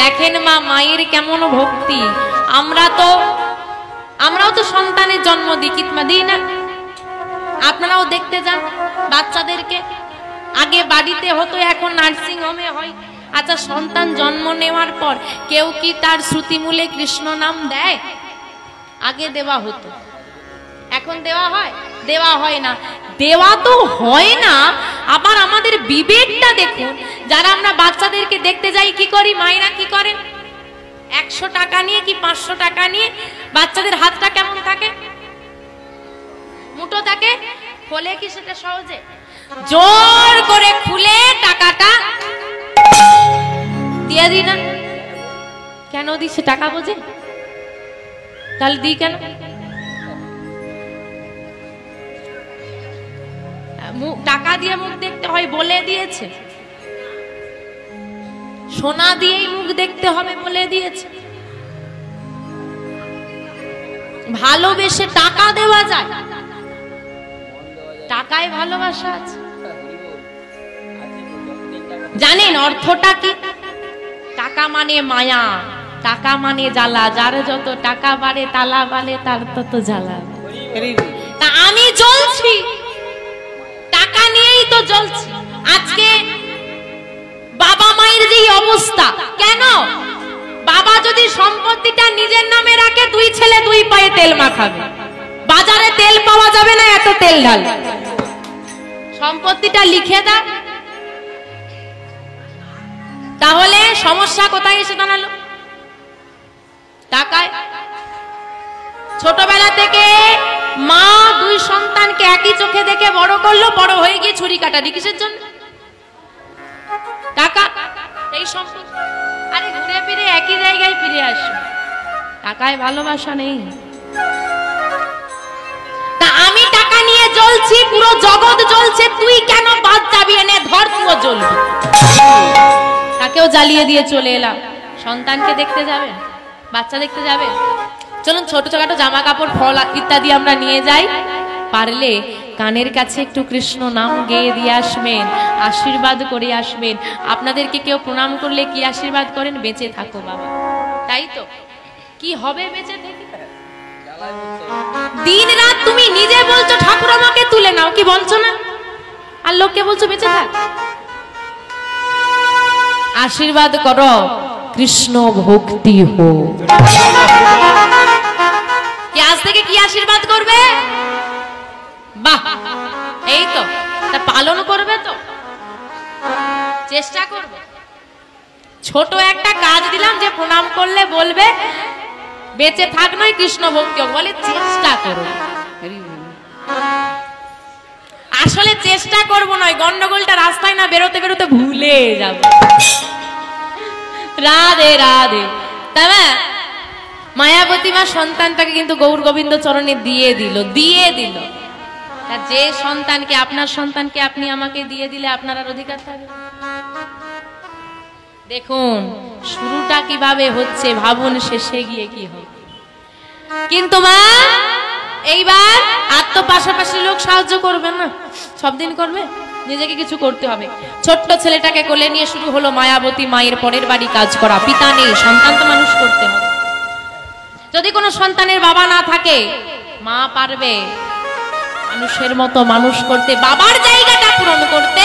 দেখেন মা, মায়ের কেমন ভক্তি। আমরাও তো সন্তানের জন্ম দিই, কিতমা দিই না? আপনারাও দেখতে যান বাচ্চাদেরকে, আগে বাড়িতে হতো, এখন নার্সিং হোমে হয়। আচ্ছা, সন্তান জন্ম নেওয়ার পর কেউ কি তার শ্রুতিমূলে কৃষ্ণ নাম দেয়? আগে দেওয়া হতো, এখন দেওয়া হয়? দেওয়া হয় না। দেওয়া তো হয় না, আবার আমাদের বিবেকটা দেখুন। যারা আমরা বাচ্চাদেরকে দেখতে যাই, কি করি? মায়েরা কি করেন? 100 টাকা নিয়ে কি 500 টাকা নিয়ে বাচ্চাদের হাতটা কেমন থাকে? মুঠো থাকে। খোলে কি সেটা সহজে? জোর করে খুলে টাকাটা দিয়ে দিই না? কেন দিই? সে টাকা বোঝে? তাহলে দিই কেন? টাকা দিয়ে মুখ দেখতে হয় বলে দিয়েছে, সোনা দিয়েই মুখ দেখতে হবে বলে দিয়েছে। ভালোবেসে টাকা দেওয়া যায়, টাকায় ভালোবাসা আছে। জানেন অর্থটা কি? টাকা মানে মায়া, টাকা মানে জ্বালা। যার যত টাকা বাড়ে, তালা বাড়ে, তার তত জ্বালা। তা আমি জ্বলছি, টাকা নিয়েই তো জ্বলছি। আজকে বাবা মায়ের যে অবস্থা, কেন? বাবা যদি সম্পত্তিটা নিজের নামে রাখে, 2 ছেলে 2 পায়ে তেল মাখাবে। বাজারে তেল পাওয়া যাবে না, এত তেল ঢাল। সম্পত্তিটা লিখে দাও। তাহলে সমস্যা কোথায় এসে দাঁড়ালো? টাকায়। ছোটবেলা থেকে মা 2 সন্তানকে একই চোখে দেখে বড় করলো, বড় হয়ে গিয়ে ছুরি কাটারি কিসের জন্য? টাকা। এই সম্পত্তি। আরে ঘুরে ফিরে একই জায়গায় ফিরে আসবে। টাকায় ভালোবাসা নেই। তা আমি টাকা নিয়ে জ্বলছি, পুরো জগৎ জ্বলছে, তুই কেন বাদ যাবি? এনে ধর, তুইও জ্বলবি। তাকেও জ্বালিয়ে দিয়ে চলে এলাম। সন্তানকে দেখতে যাবে, বাচ্চা দেখতে যাবে? চলুন ছোট ছোট জামা কাপড়, ফল ইত্যাদি আমরা নিয়ে যাই। পারলে কানের কাছে একটু কৃষ্ণ নাম গেয়ে দিয়ে আসবেন, আশীর্বাদ করে আসবেন। আপনাদেরকে কেউ প্রণাম করলে কি আশীর্বাদ করেন? বেঁচে থাকো বাবা। তাই তো? কি হবে বেঁচে থেকে? দিন রাত তুমি নিজে বলছো ঠাকুর আমাকে তুলে নাও, কি বলছো না? আর লোককে বলছো বেঁচে থাক। আশীর্বাদ করো, কৃষ্ণ ভক্তি হোক। কি আজ থেকে কি আশীর্বাদ করবে? বাহ, এই তো। তা পালন করবে তো? চেষ্টা করবে। ছোট একটা কাজ দিলাম যে প্রণাম করলে বলবে বেঁচে থাক, নয় কৃষ্ণ ভক্তি হোক। বলে চেষ্টা করো। আসলে চেষ্টা করবো নয়, গন্ডগোলটা রাস্তায় না বেরোতে বেরোতে ভুলে যাব। রাধে রাধে। তাই না? মায়াবতী মা সন্তানটাকে কিন্তু গৌর গোবিন্দ চরণে দিয়ে দিল। যে সন্তানকে, আপনার সন্তানকে আপনি আমাকে দিয়ে দিলে আপনার আর অধিকার থাকবে? দেখুন শুরুটা কিভাবে হচ্ছে, ভাবুন শেষে গিয়ে কি হবে। কিন্তু মা এইবার আর তো পাশাপাশি লোক সাহায্য করবে না, সব দিন করবে, নিজেকে কিছু করতে হবে। ছোট্ট ছেলেটাকে কোলে নিয়ে শুরু হলো মায়াবতী মায়ের পরের বাড়ি কাজ করা। পিতা নেই, সন্তান তো মানুষ করতে হবে। যদি কোনো সন্তানের বাবা না থাকে, মা পারবে মানুষের মতো মানুষ করতে, বাবার জায়গাটা পূরণ করতে।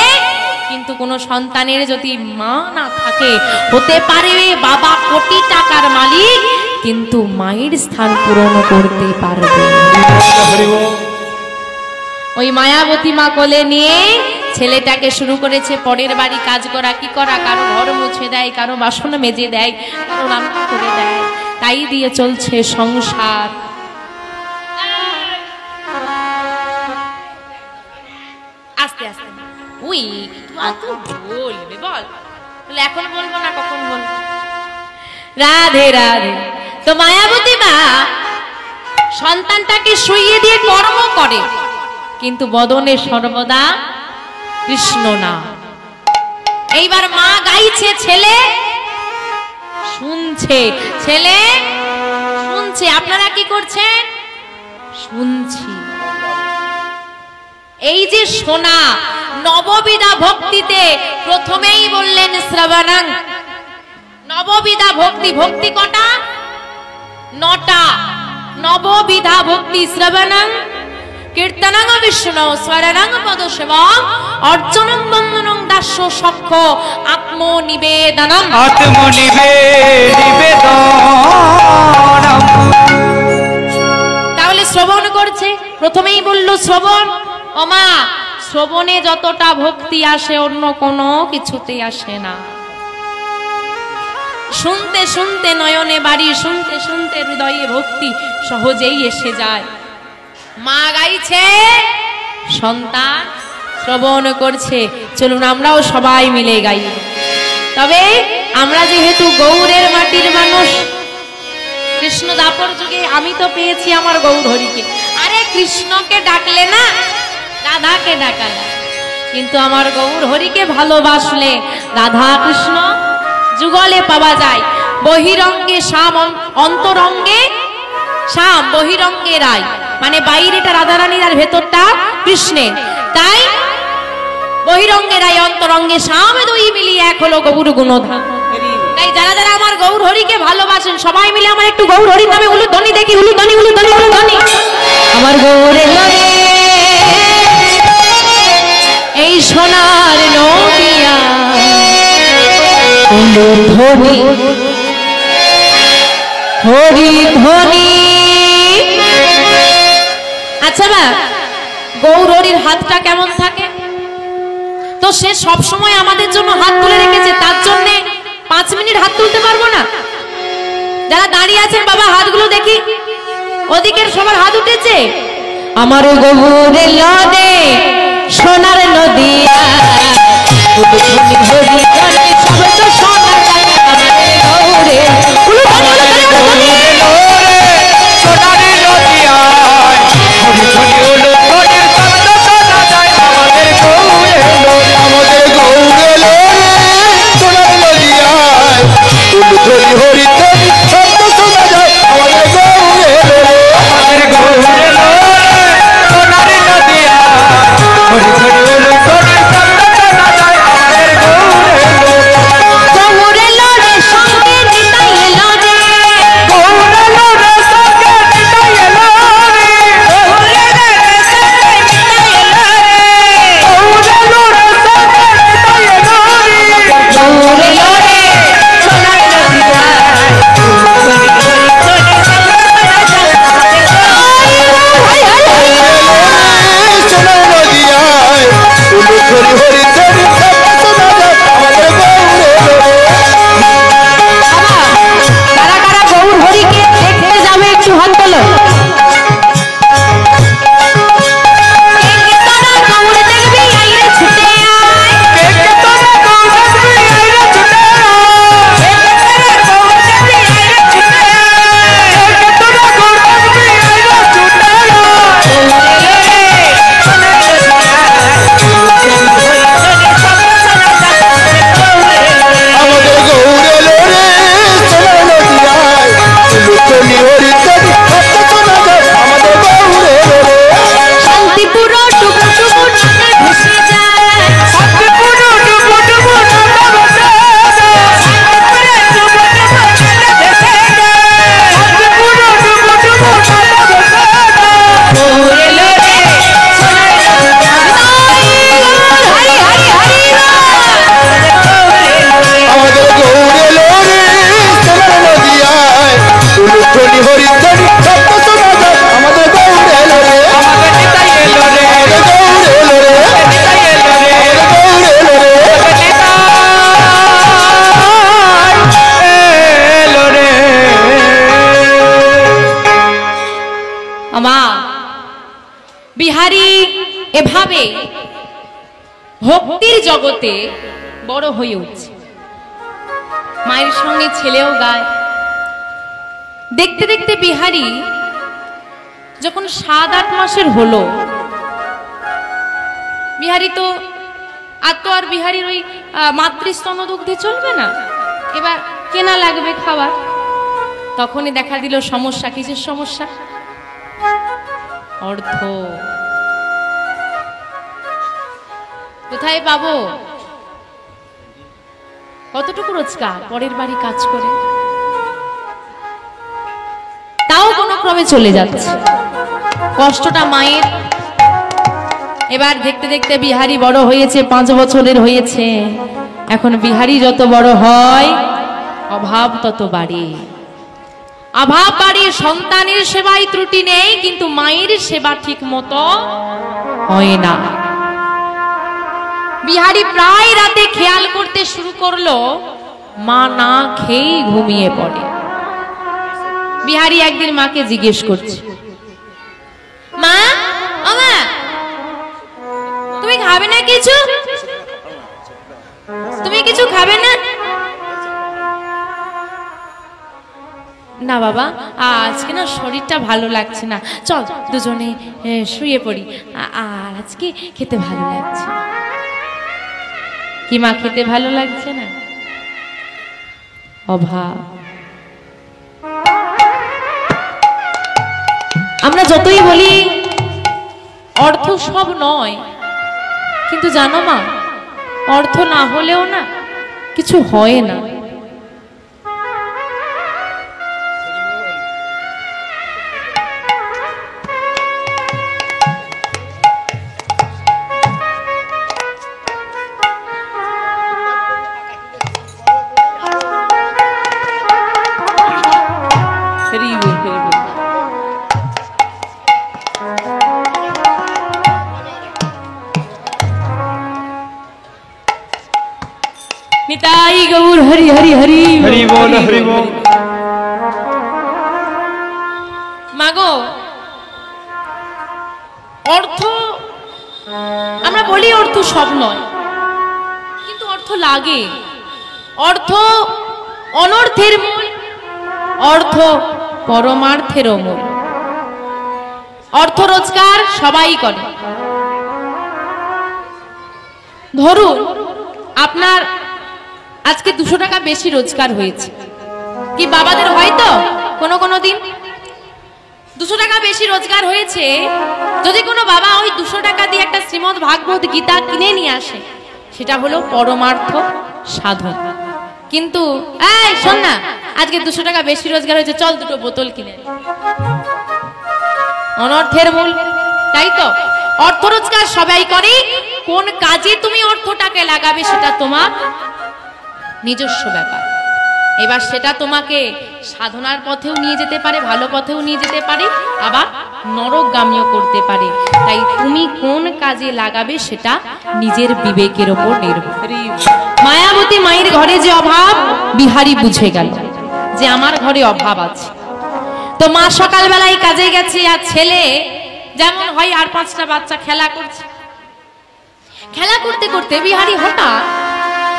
কিন্তু কোনো সন্তানের যদি মা না থাকে, হতে পারে বাবা কোটি টাকার মালিক, কিন্তু মায়ের স্থান পূরণ করতে পারবে। ওই মায়াবতী মা কোলে নিয়ে ছেলেটাকে শুরু করেছে পরের বাড়ি কাজ করা। কি করা? কারো ঘর মুছে দেয়, কারো বাসন মেজে দেয়, কারো রান্না করে দেয়। তাই দিয়ে চলছে সংসার। আস্তে আস্তে উই তুই বলবে, বল। এখন বলবো না, কখন বলবো? রাধে রাধে। তো মায়াবতী মা সন্তানটাকে শুইয়ে দিয়ে কর্ম করে, কিন্তু বদনে সর্বদা কৃষ্ণ নাম। এইবার মা গাইছে, ছেলে শুনছে, ছেলে শুনছে। আপনারা কি করছেন? শুনছি। এই যে শোনা, নববিধা ভক্তিতে প্রথমেই বললেন শ্রবণাং, নববিধা ভক্তি, ভক্তি কটা? 9টা। নববিধা ভক্তি শ্রবণং কীর্তনং বিষ্ণু স্মরণং পদসেবং অর্চনং বন্দনং দাস্য সখ্য আত্মনিবেদনম। তাহলে শ্রবণ করছে, প্রথমেই বলল শ্রবণ। ওমা, শ্রবণে যতটা ভক্তি আসে অন্য কোনো কিছুতে আসে না। শুনতে শুনতে নয়নে বাড়ি, শুনতে শুনতে হৃদয়ে ভক্তি সহজেই এসে যায়। মা গাইছে, সন্তান শ্রবণ করছে, চলুন আমরাও সবাই মিলে গাই। তবে আমরা যেহেতু গৌরের মাটির মানুষ, কৃষ্ণ দাপর যুগে আমি তো পেয়েছি আমার গৌর হরিকে। আরে কৃষ্ণকে ডাকলে না রাধাকে ডাকা যায়, কিন্তু আমার গৌর হরিকে ভালোবাসলে রাধা কৃষ্ণ যুগলে পাওয়া যায়। বহিরঙ্গে শ্যাম অন্তরঙ্গে শ্যাম, বহিরঙ্গে রায়, মানে বাইরেটা রাধারানীর আর ভেতরটা কৃষ্ণের। তাই বহিরঙ্গে রায় অন্তরঙ্গে শ্যাম, দুই মিলিয়ে এক হলো গৌর গুণধাম। তাই যারা যারা আমার গৌর হরিকে ভালোবাসেন সবাই মিলে আমার একটু গৌর হরির নামে উলুধ্বনি দেখি। উলুধ্বনি, উলুধ্বনি, উলুধ্বনি। আমার গৌরে এই সোনার নদিয়া উলুধ্বনি হরিধ্বনি। আচ্ছা বা গৌর হরির হাতটা কেমন থাকে? তো সে সব সময় আমাদের জন্য হাত তুলে রেখেছে, তার জন্য 5 মিনিট হাত তুলতে পারবো না? যারা দাঁড়িয়ে আছেন বাবা হাতগুলো দেখি, ওদিকের সবার হাত উঠেছে। আমার গৌরে লদে সোনার নদিয়া উলুধ্বনি হরিধ্বনি সবে তো সোনার গৌরে বিহারী এভাবে ভক্তির জগতে বড় হয়ে উঠছে। মায়ের সঙ্গে ছেলেও গায়। দেখতে দেখতে বিহারী যখন 7-8 মাসের হলো, বিহারী তো আর বিহারীর ওই মাতৃস্তন দুগ্ধে চলবে না, এবার কেনা লাগবে খাবার। তখনই দেখা দিল সমস্যা। কিসের সমস্যা? অর্থ। কোথায় পাবো? কতটুকু রোজগার, পরের বাড়ি কাজ করে তাও কোনো ক্রমে চলে যাচ্ছে। কষ্টটা মায়ের। এবার দেখতে দেখতে বিহারি বড় হয়েছে, 5 বছরের হয়েছে। এখন বিহারি যত বড় হয় অভাব তত বাড়ে। অভাব বাড়ে, সন্তানের সেবায় ত্রুটি নেই, কিন্তু মায়ের সেবা ঠিক মতো হয় না। বিহারি প্রায় রাতে খেয়াল করতে শুরু করলো মা না খেয়েই ঘুমিয়ে পড়ে। বিহারি একদিন মাকে জিজ্ঞেস করছে, মা ও মা, তুমি খাবে না কিছু? তুমি কিছু খাবে না? না বাবা, আজকে না শরীরটা ভালো লাগছে না, চল দুজনে শুয়ে পড়ি, আর আজকে খেতে ভালো লাগছে। কি মা, খেতে ভালো লাগছে না? অভাব। আমরা যতই বলি অর্থ সব নয়, কিন্তু জানো মা, অর্থ না হলেও না কিছু হয় না। নিতাই গৌর হরি হরি হরি হরি বল হরি বল। মাগো, অর্থ আমরা বলি অর্থ সব নয়, কিন্তু অর্থ লাগে। অর্থ অনর্থের মূল, অর্থ পরমার্থেরও মূল। অর্থ রোজগার সবাই করে। ধরুন আপনার আজকে 200 টাকা বেশি রোজগার হয়েছে, কি বাবাদের হয়তো কোনো কোনো দিন 200 টাকা বেশি রোজগার হয়েছে, যদি কোনো বাবা ওই 200 টাকা দিয়ে একটা শ্রীমদ ভাগবত গীতা কিনে নিয়ে আসে, সেটা হলো পরমার্থ সাধন। কিন্তু এই শোন না, আজকে 200 টাকা বেশি রোজগার হয়েছে, চল 2টো বোতল কিনে। অনর্থের মূল, তাই তো? অর্থ রোজগার সবাই করে, কোন কাজে তুমি অর্থটাকে লাগাবে সেটা তোমার নিজস্ব ব্যাপার। এবার সেটা তোমাকে সাধনার পথেও নিয়ে যেতে পারে, ভালো পথেও নিয়ে যেতে পারে, আবার নরকগামীও করতে পারে। তাই তুমি কোন কাজে লাগাবে সেটা নিজের বিবেকের ওপর নির্ভর। মায়াবতী মায়ের ঘরে যে অভাব, বিহারি বুঝে গেল যে আমার ঘরে অভাব আছে। তো মা সকালবেলায় কাজে গেছে, আর ছেলে যেমন হয় আর 5টা বাচ্চা খেলা করছে। খেলা করতে করতে বিহারি হঠাৎ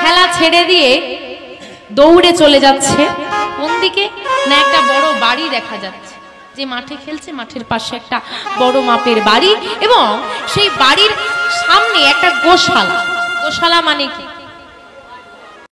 খেলা ছেড়ে দিয়ে দৌড়ে চলে যাচ্ছে। কোন দিকে না, একটা বড় বাড়ি দেখা যাচ্ছে। যে মাঠে খেলছে, মাঠের পাশে একটা বড় মাপের বাড়ি, এবং সেই বাড়ির সামনে একটা গোশালা। গোশালা মানে কি?